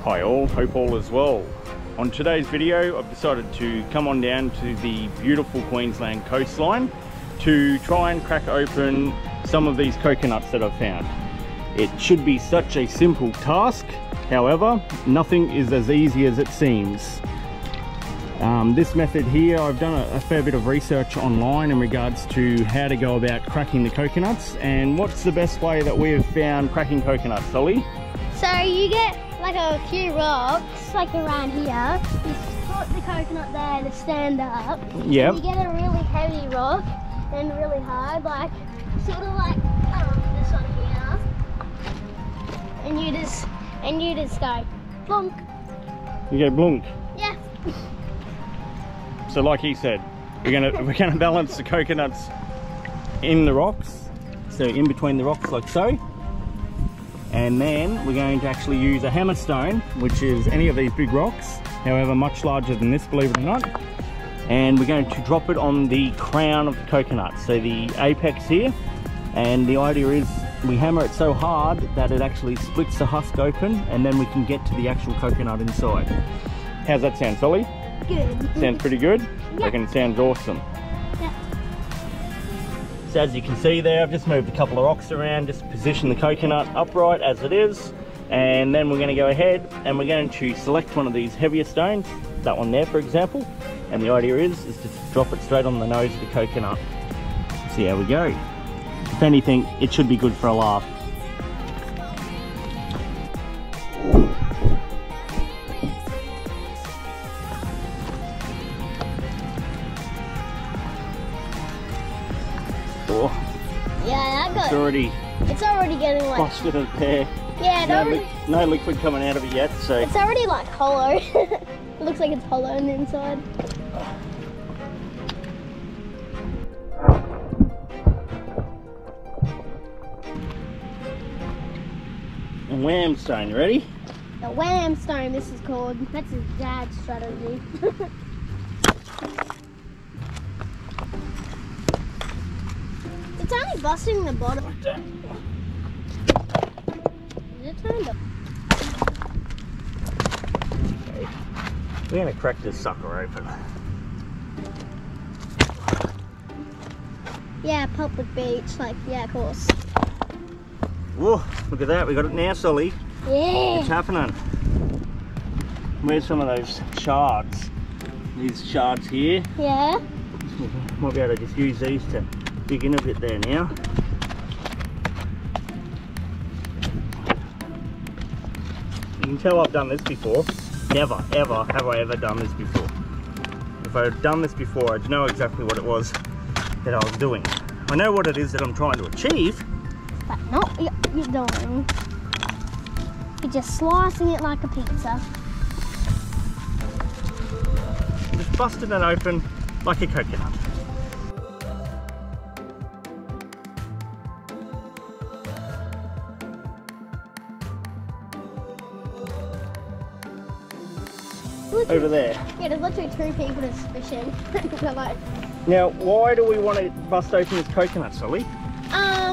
Hi all, hope all is well. On today's video I've decided to come on down to the beautiful Queensland coastline to try and crack open some of these coconuts that I've found. It should be such a simple task, however nothing is as easy as it seems. This method here, I've done a fair bit of research online in regards to how to go about cracking the coconuts, and what's the best way that we have found cracking coconuts, Solly? So you get like a few rocks, like around here. You put the coconut there to stand up. Yep. You get a really heavy rock and really hard, like sort of like this one here. And you just go blunk. You go blunk. Yeah. So like he said, we're gonna balance the coconuts in the rocks, so in between the rocks like so, and then we're going to actually use a hammerstone, which is any of these big rocks, however much larger than this, believe it or not, and we're going to drop it on the crown of the coconut, so the apex here, and the idea is we hammer it so hard that it actually splits the husk open, and then we can get to the actual coconut inside. How's that sound, Solly? Good. Sounds pretty good? Yeah. I reckon it sounds awesome. Yeah. So as you can see there, I've just moved a couple of rocks around, just position the coconut upright as it is, and then we're going to go ahead and we're going to select one of these heavier stones, that one there for example, and the idea is to drop it straight on the nose of the coconut. See how we go. If anything, it should be good for a laugh. Yeah, that got. It's already getting like. Busted it there. Yeah, no liquid coming out of it yet, so. It's already like hollow. It looks like it's hollow on the inside. And wham stone, you ready? The wham stone, this is called. That's his dad's strategy. It's only busting the bottom. Is it turned up? Okay. We're gonna crack this sucker open. Yeah, public beach, like, yeah, of course. Whoa, look at that, we got it now, Solly. Yeah. It's happening. Where's some of those shards? These shards here. Yeah. Might be able to just use these to dig in a bit there now. You can tell I've done this before. Never, ever have I ever done this before. If I had done this before, I'd know exactly what it was that I was doing. I know what it is that I'm trying to achieve. But not what you're doing. You're just slicing it like a pizza. Just busting it open like a coconut. Over there. Yeah, there's literally two people just fishing. Like, now, why do we want to bust open this coconut, Solly?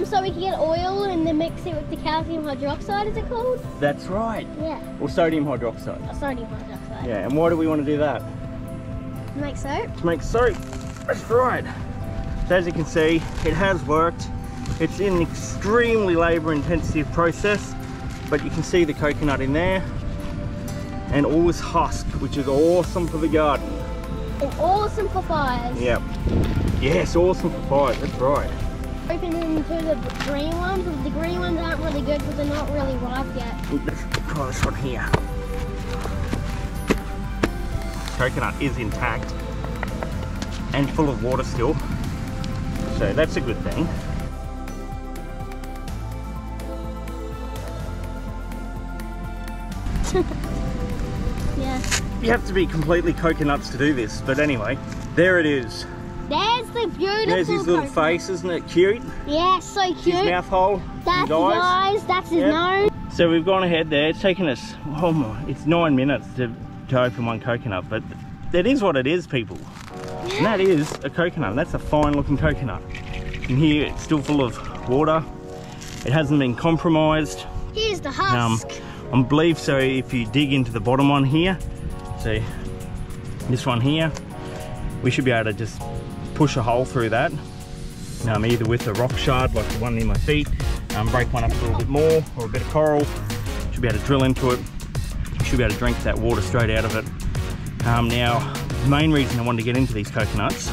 so we can get oil and then mix it with the calcium hydroxide, is it called? That's right. Yeah. Or sodium hydroxide. Sodium hydroxide. Yeah, and why do we want to do that? To make soap? To make soap. That's right. So as you can see, it has worked. It's an extremely labour-intensive process, but you can see the coconut in there. And all this husk, which is awesome for the garden. And awesome for fires. Yep. Yes, awesome for fires, that's right. Open into the green ones, but the green ones aren't really good because they're not really ripe yet. Let's try this one here. Coconut is intact and full of water still, so that's a good thing. Yeah. You have to be completely coconuts to do this, but anyway, there it is. There's the beautiful There's his little coconut. face, isn't it cute? Yeah, so cute. His mouth hole, That's his eyes, that's his nose. So we've gone ahead there, it's taken us, oh my, it's 9 minutes to open one coconut, but that is what it is, people. Yeah. And that is a coconut, and that's a fine looking coconut. And here it's still full of water. It hasn't been compromised. Here's the husk. I believe so. If you dig into the bottom one here, so this one here, we should be able to just push a hole through that, either with a rock shard like the one near my feet, break one up a little bit more, or a bit of coral. Should be able to drill into it. Should be able to drink that water straight out of it. Now, the main reason I wanted to get into these coconuts,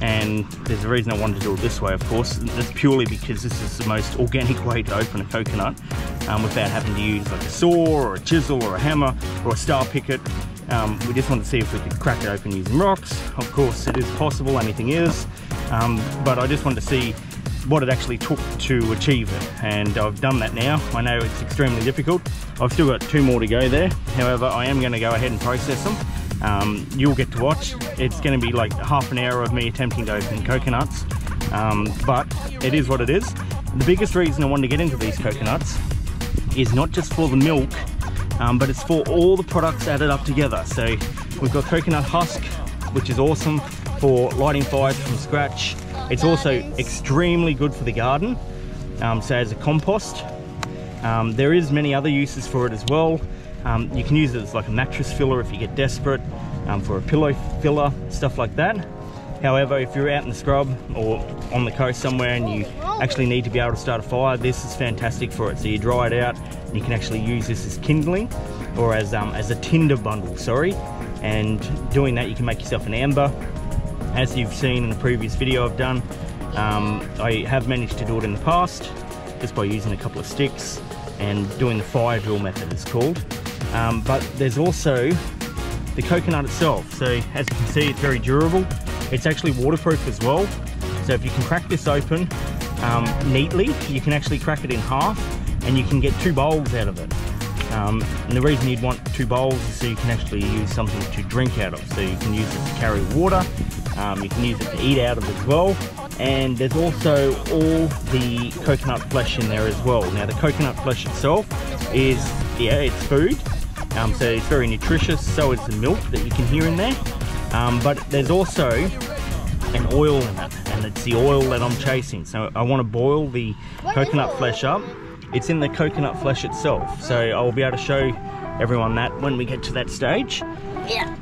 and there's a reason I wanted to do it this way, of course, that's purely because this is the most organic way to open a coconut without having to use like a saw or a chisel or a hammer or a star picket. We just wanted to see if we could crack it open using rocks. Of course, it is possible, anything is, but I just wanted to see what it actually took to achieve it, and I've done that now. I know it's extremely difficult. I've still got 2 more to go there. However, I am going to go ahead and process them. You'll get to watch. It's going to be like half an hour of me attempting to open coconuts, but it is what it is. The biggest reason I wanted to get into these coconuts is not just for the milk, but it's for all the products added up together. So we've got coconut husk, which is awesome for lighting fires from scratch. It's also extremely good for the garden, so as a compost. There is many other uses for it as well. You can use it as like a mattress filler if you get desperate, for a pillow filler, stuff like that. However, if you're out in the scrub or on the coast somewhere and you actually need to be able to start a fire, this is fantastic for it. So you dry it out and you can actually use this as kindling, or as a tinder bundle, sorry. And doing that, you can make yourself an amber. As you've seen in the previous video I've done, I have managed to do it in the past just by using a couple of sticks and doing the fire drill method, it's called. But there's also the coconut itself. So as you can see, it's very durable. It's actually waterproof as well. So if you can crack this open neatly, you can actually crack it in half and you can get 2 bowls out of it. And the reason you'd want 2 bowls is so you can actually use something to drink out of. So you can use it to carry water, you can use it to eat out of as well. And there's also all the coconut flesh in there as well. Now the coconut flesh itself is, it's food. So it's very nutritious, so is the milk that you can hear in there. But there's also an oil in it, and it's the oil that I'm chasing. So I want to boil the coconut flesh up. It's in the coconut flesh itself, so I'll be able to show everyone that when we get to that stage. Yeah.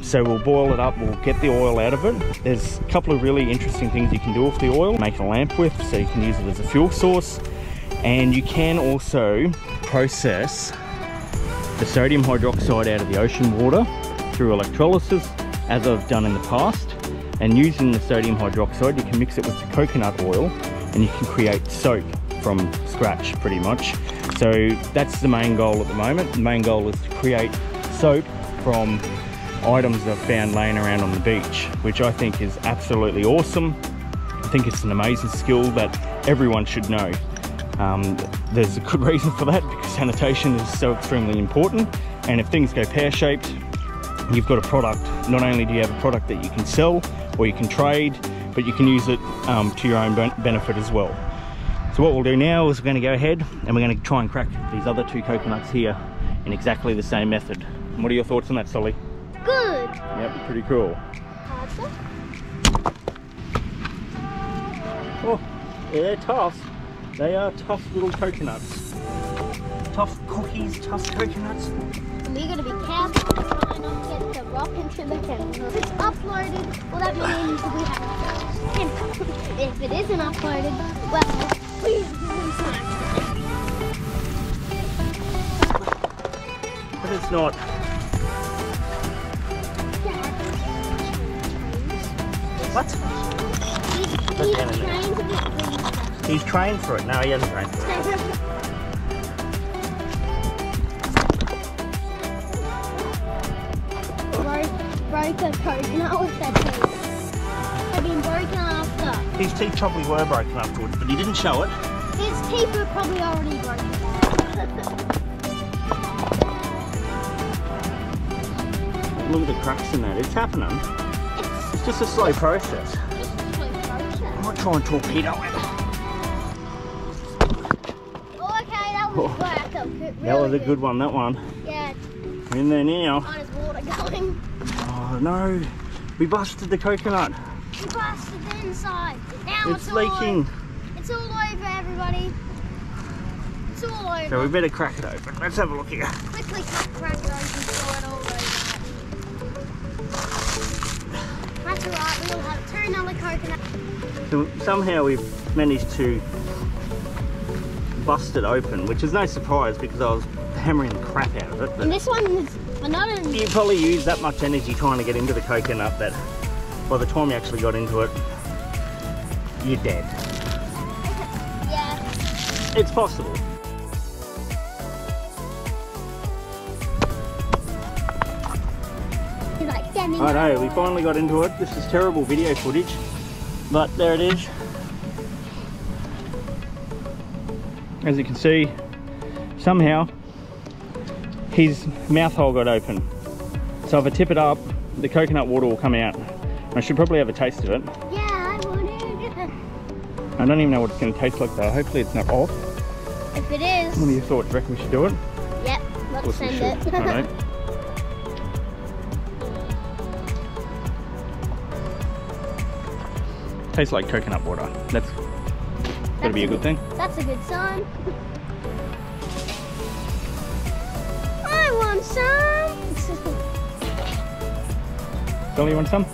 So we'll boil it up, we'll get the oil out of it. There's a couple of really interesting things you can do with the oil. Make a lamp with, so you can use it as a fuel source. And you can also process the sodium hydroxide out of the ocean water through electrolysis, as I've done in the past. And using the sodium hydroxide, you can mix it with the coconut oil and you can create soap from scratch pretty much. So that's the main goal at the moment. The main goal is to create soap from items that I've found laying around on the beach, which I think is absolutely awesome. I think it's an amazing skill that everyone should know. There's a good reason for that, because sanitation is so extremely important, and if things go pear-shaped, you've got a product. Not only do you have a product that you can sell or you can trade, but you can use it to your own benefit as well. So what we'll do now is we're going to go ahead and we're going to try and crack these other 2 coconuts here in exactly the same method. And what are your thoughts on that, Solly? Good. Yep, pretty cool. Oh, yeah, they're tough. They are tough little coconuts. Tough cookies, tough coconuts. And we gotta be careful to try not get the rock into the camera. If it's uploaded, well that means we have. If it isn't uploaded, well, please do something. But it's not. What? He's trying to get He's trained for it. No, he hasn't trained for it. Broke a coconut with that teeth. They've been broken after. His teeth probably were broken afterwards, but he didn't show it. His teeth were probably already broken. Look at the cracks in that. It's happening. It's just a slow process. I'm not trying to torpedo it. Oh, okay, that was work. That was a good one, that one. Yeah. We're in there now. Oh, there's water going. Oh no, we busted the coconut. We busted the inside. Now It's leaking. It's all over, everybody. It's all over. So we better crack it open. Let's have a look here. Quickly crack it open so it all over. That's alright, we'll have another coconut. So somehow we've managed to bust it open, which is no surprise because I was hammering the crap out of it. And this one is another. You probably use that much energy trying to get into the coconut that by the time you actually got into it, you're dead. Yeah. It's possible. It's like standing. I know, we finally got into it. This is terrible video footage, but there it is. As you can see, somehow his mouth hole got open. So if I tip it up, the coconut water will come out. I should probably have a taste of it. Yeah, I wanted. I don't even know what it's going to taste like though. Hopefully it's not off. If it is. What are your thoughts? Reckon we should do it? Yep, Of let's course we send should. it. Alright. Tastes like coconut water. That's gotta be a good thing. That's a good sign. I want some. Dolly, you want some?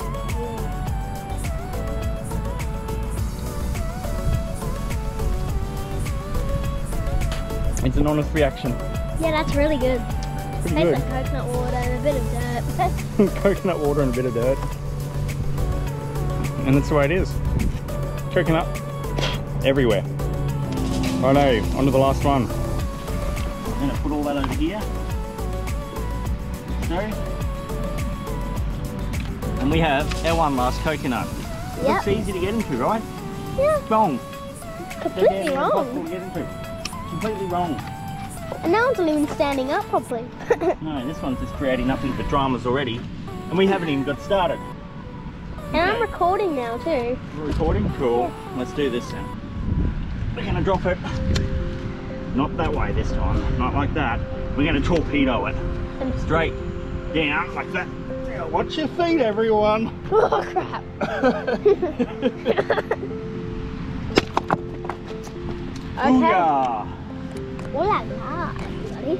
It's an honest reaction. Yeah, that's really good. Pretty Tastes good. like coconut water and a bit of dirt. Coconut water and a bit of dirt. And that's the way it is. Coconut everywhere. Righto, on to the last one. I'm gonna put all that over here. So, and we have our one last coconut. Yep. Looks easy to get into, right? Yeah, Wrong. completely Impossible wrong. to get into. Completely wrong. And that one's not even standing up properly. No, this one's just creating nothing but dramas already. And we haven't even got started. And I'm recording now too. We're recording? Cool. Let's do this then. We're gonna drop it. Not that way this time. Not like that. We're gonna torpedo it. And Straight down like that. Now watch your feet, everyone. oh crap. Okay. Booyah. What like that, everybody?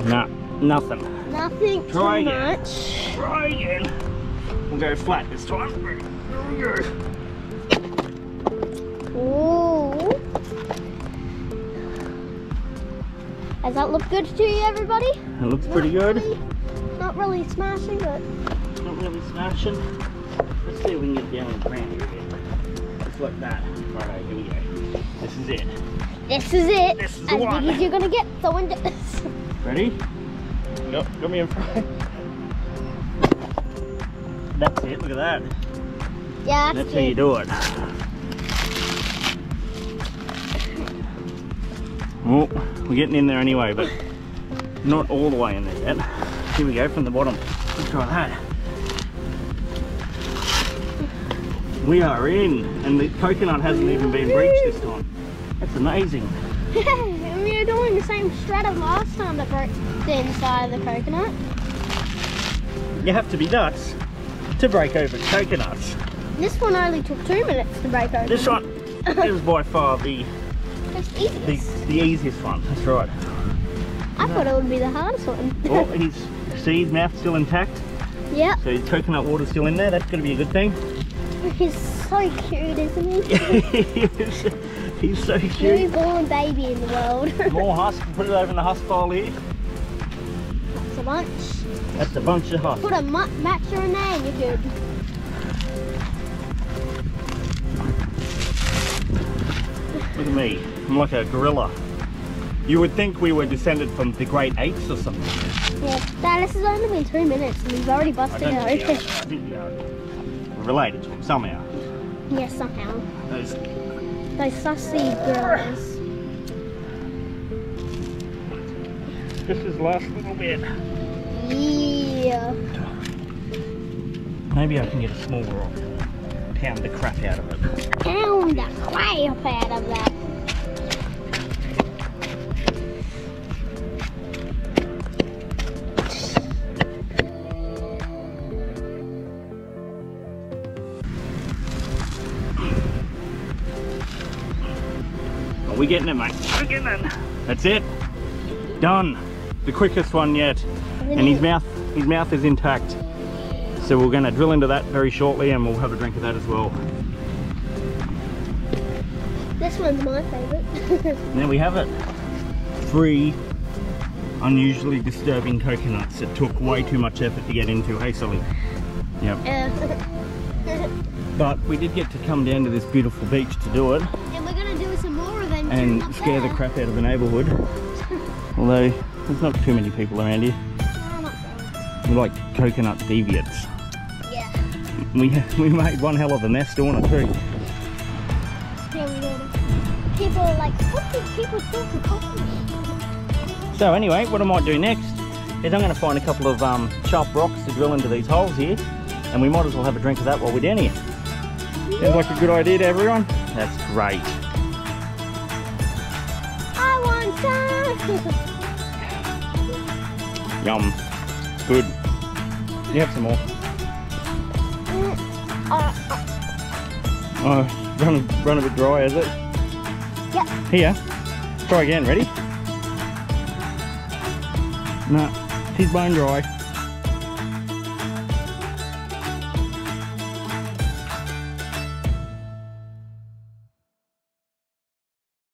Nah, nothing. Nothing Try too again. much. Try again. We'll go flat this time. There we go. Ooh. Does that look good to you, everybody? It looks pretty good. Not really smashing, but Not really smashing. Let's see if we can get down and cram here a bit. Just like that. Righto, here we go. This is it. this is it. This is as the one. big as you're gonna get. Someone just. Ready? Yep, got me in front. That's it, look at that. Yeah, That's how you do it. Well, we're getting in there anyway, but not all the way in there yet. Here we go from the bottom. Let's try that. We are in, and the coconut hasn't even been breached this time. That's amazing. And we were doing the same strat of last time that broke the inside of the coconut. You have to be nuts to break open coconuts. This one only took 2 minutes to break open. This one is by far the It's easiest. easiest one. That's right. I thought it would be the hardest one. Well, his mouth's still intact, Yep. so his coconut water's still in there. That's going to be a good thing. He's so cute, isn't he? He's so cute. Newborn baby in the world. More husk. Put it over in the husk pile here. That's a bunch. That's a bunch of husk. Put a matcher in there and you're good. Look at me. I'm like a gorilla. You would think we were descended from the great apes or something. Yeah. Dad, this has only been 2 minutes and we've already I busted don't it think we are. open. I think we are. We're related to them somehow. Yeah, somehow. Those Those sussy girls. Just this last little bit. Yeah. Maybe I can get a small rock. Pound the crap out of it. Pound the crap out of that. We We're getting it, mate. We're getting it. That's it. Done. The quickest one yet. And his mouth is intact. So we're going to drill into that very shortly, and we'll have a drink of that as well. This one's my favourite. There we have it. 3 unusually disturbing coconuts. It took way too much effort to get into. Hey, Sully. Yep. But we did get to come down to this beautiful beach to do it. And we're going to do some more eventually. And scare the crap out of the neighbourhood. Although there's not too many people around here. We're like coconut deviants. Yeah. We made one hell of a mess doing it too. Yeah, we did. People are like, what did people do to coconut? So anyway, what I might do next is I'm going to find a couple of sharp rocks to drill into these holes here, and we might as well have a drink of that while we're down here. Sounds like a good idea to everyone? That's great. I want some! Yum. Good. You have some more. Oh, run a bit dry, is it? Yep. Here. Try again, ready? No, she's bone dry.